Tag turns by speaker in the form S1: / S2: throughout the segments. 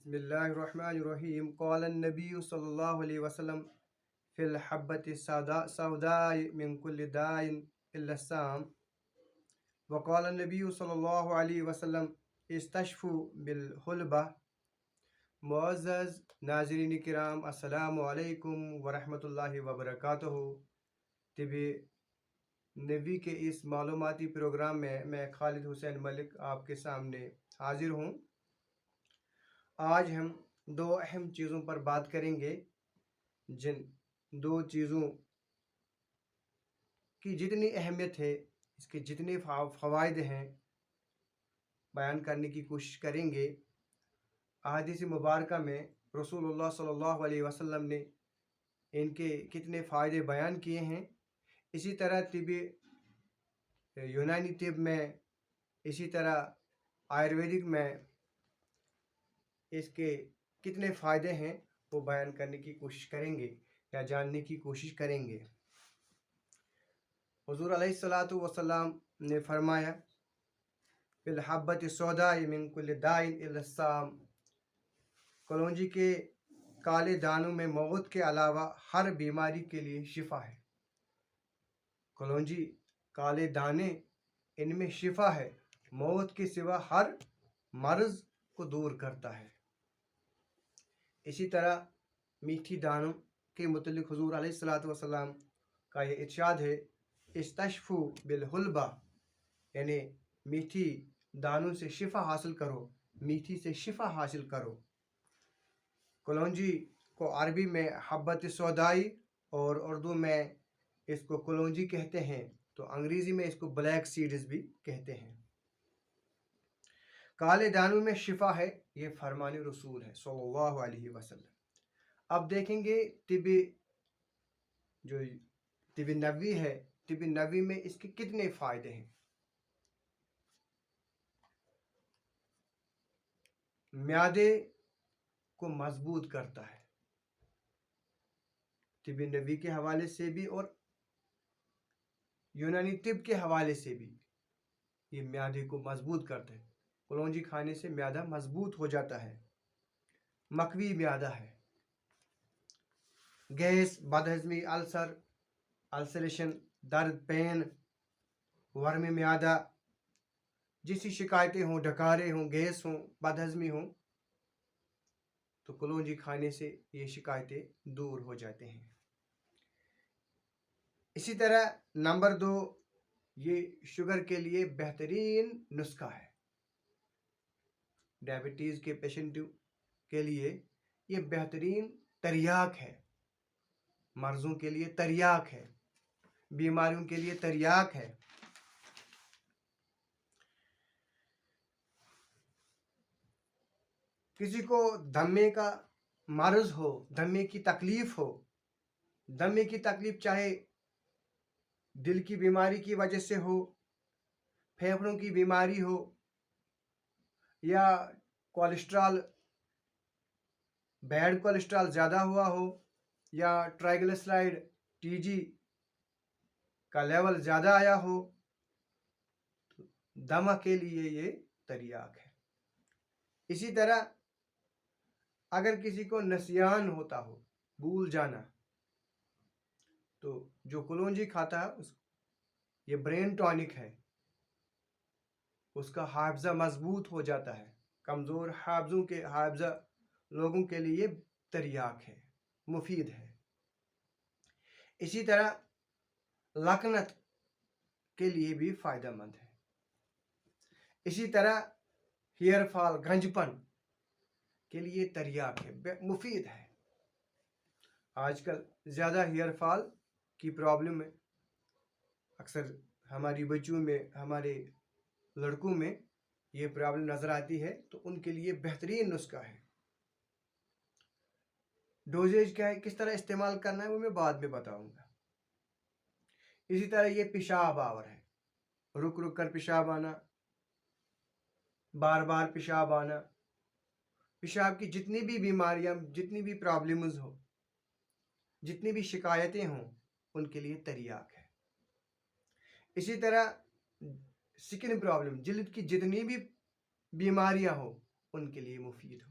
S1: بسم الله الرحمن الرحيم. قال النبي صلى الله عليه وسلم في الحبة السوداء من كل داء إلا السام. وقال النبي صلى الله عليه وسلم استشفوا بالحلبة. معزز ناظرین کرام، السلام علیکم ورحمۃ اللہ وبرکاتہ. طب نبی کے اس معلوماتی پروگرام میں خالد حسین ملک آپ کے سامنے حاضر ہوں. آج ہم دو اہم چیزوں پر بات کریں گے، جن دو چیزوں کی جتنی اہمیت ہے، اس کے جتنے فوائد ہیں، بیان کرنے کی کوشش کریں گے. احادیث مبارکہ میں رسول اللہ صلی اللہ علیہ وسلم نے ان کے کتنے فائدے بیان کیے ہیں. اسی طرح یونانی طب میں، اسی طرح آیورویدک میں اس کے کتنے فائدے ہیں وہ بیان کرنے کی کوشش کریں گے یا جاننے کی کوشش کریں گے. حضور علیہ الصلاۃ والسلام نے فرمایا فی الحبۃ السوداء من کل داء الا السام. کلونجی کے کالے دانوں میں موت کے علاوہ ہر بیماری کے لیے شفا ہے. کلونجی کالے دانے، ان میں شفا ہے، موت کے سوا ہر مرض کو دور کرتا ہے. اسی طرح میٹھی دانوں کے متعلق حضور علیہ الصلاۃ والسلام کا یہ ارشاد ہے استشفو بالحلبہ، یعنی میٹھی دانوں سے شفا حاصل کرو، میٹھی سے شفا حاصل کرو. کلونجی کو عربی میں حبۃ سودائی اور اردو میں اس کو کلونجی کہتے ہیں، تو انگریزی میں اس کو بلیک سیڈز بھی کہتے ہیں. کالے دانوں میں شفا ہے، یہ فرمان رسول ہے صلی اللہ علیہ وسلم. اب دیکھیں گے طب نبوی ہے، طب نبوی میں اس کے کتنے فائدے ہیں. معدے کو مضبوط کرتا ہے. طب نبوی کے حوالے سے بھی اور یونانی طب کے حوالے سے بھی یہ معدے کو مضبوط کرتا ہے. کلونجی کھانے سے معدہ مضبوط ہو جاتا ہے، مقوی معدہ ہے. گیس، بدہضمی، السریشن، درد، پین، ورم معدہ، جیسی شکایتیں ہوں، ڈکارے ہوں، گیس ہوں، بدہضمی ہوں، تو کلونجی کھانے سے یہ شکایتیں دور ہو جاتے ہیں. اسی طرح نمبر 2، یہ شوگر کے لیے بہترین نسخہ ہے. ڈائبٹیز کے پیشنٹوں کے لیے یہ بہترین تریاک ہے، مرضوں کے لیے تریاک ہے، بیماریوں کے لیے تریاک ہے. کسی کو دمے کا مرض ہو، دمے کی تکلیف ہو، دمے کی تکلیف چاہے دل کی بیماری کی وجہ سے ہو، پھیپھڑوں کی بیماری ہو، یا کولیسٹرال، بیڈ کولیسٹرال زیادہ ہوا ہو، یا ٹرائیگلیسرائڈ TG کا لیول زیادہ آیا ہو، دمہ کے لیے یہ تریاک ہے. اسی طرح اگر کسی کو نسیان ہوتا ہو، بھول جانا، تو جو کلونجی کھاتا ہے یہ برین ٹونک ہے، اس کا حافظہ مضبوط ہو جاتا ہے. کمزور حافظہ لوگوں کے لیے تریاک ہے، مفید ہے. اسی طرح لکنت کے لیے بھی فائدہ مند ہے. اسی طرح ہیئر فال، گنجپن کے لیے تریاک ہے، مفید ہے. آج کل زیادہ ہیئر فال کی پرابلم ہے، اکثر ہماری بچوں میں، ہمارے لڑکوں میں یہ پرابلم نظر آتی ہے، تو ان کے لیے بہترین نسخہ ہے. ڈوزیج کیا ہے، کس طرح استعمال کرنا ہے، وہ میں بعد میں بتاؤں گا. اسی طرح یہ پیشاب آور ہے، رک رک کر پیشاب آنا، بار بار پیشاب آنا، پیشاب کی جتنی بھی بیماریاں، جتنی بھی پرابلمز ہو، جتنی بھی شکایتیں ہوں، ان کے لیے تریاک ہے. اسی طرح سکن پرابلم، جلد کی جتنی بھی بیماریاں ہوں، ان کے لیے مفید ہو.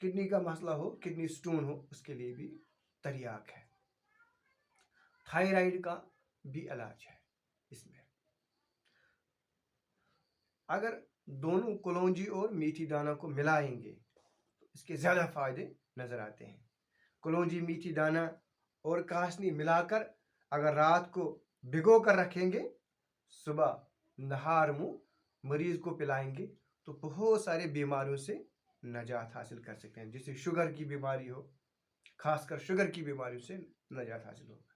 S1: کڈنی کا مسئلہ ہو، کڈنی سٹون ہو، اس کے لیے بھی تریاک ہے. تھائرائیڈ کا بھی علاج ہے اس میں. اگر دونوں کلونجی اور میٹھی دانہ کو ملائیں گے تو اس کے زیادہ فائدے نظر آتے ہیں. کلونجی، میٹھی دانہ اور کاسنی ملا کر اگر رات کو بھگو کر رکھیں گے، صبح نہار منہ مریض کو پلائیں گے تو بہت سارے بیماریوں سے نجات حاصل کر سکتے ہیں. جیسے شوگر کی بیماری ہو، خاص کر شوگر کی بیماریوں سے نجات حاصل ہوگا.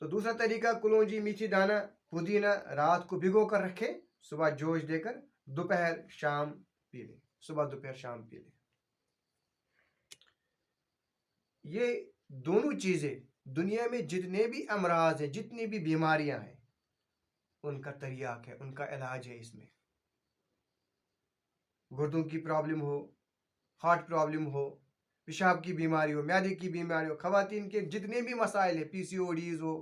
S1: تو دوسرا طریقہ، کلونجی، میٹھی دانہ، پودینہ رات کو بھگو کر رکھے، صبح جوش دے کر دوپہر شام پی لیں. صبح دوپہر شام پی لیں. یہ دونوں چیزیں دنیا میں جتنے بھی امراض ہیں، جتنی بھی بیماریاں ہیں، ان کا تریاک ہے، ان کا علاج ہے. اس میں گردوں کی پرابلم ہو، ہارٹ پرابلم ہو، پیشاب کی بیماری ہو، معدے کی بیماری ہو، خواتین کے جتنے بھی مسائل ہیں، پی سی او ڈیز ہو،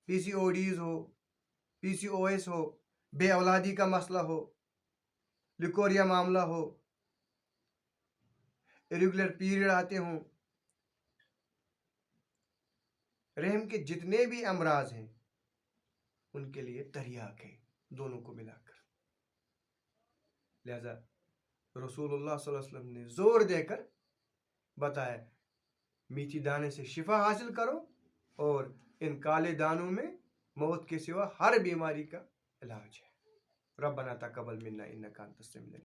S1: پی سی او ایس ہو، بے اولادی کا مسئلہ ہو، لیکوریا معاملہ ہو، ریگولر پیریڈ آتے ہوں، رحم کے جتنے بھی امراض ہیں، ان کے لیے تریاک ہے دونوں کو ملا کر. لہذا رسول اللہ صلی اللہ علیہ وسلم نے زور دے کر بتایا، میٹھی دانے سے شفا حاصل کرو، اور ان کالے دانوں میں موت کے سوا ہر بیماری کا علاج ہے. ربنا تقبل منا انک انت السمیع العلیم.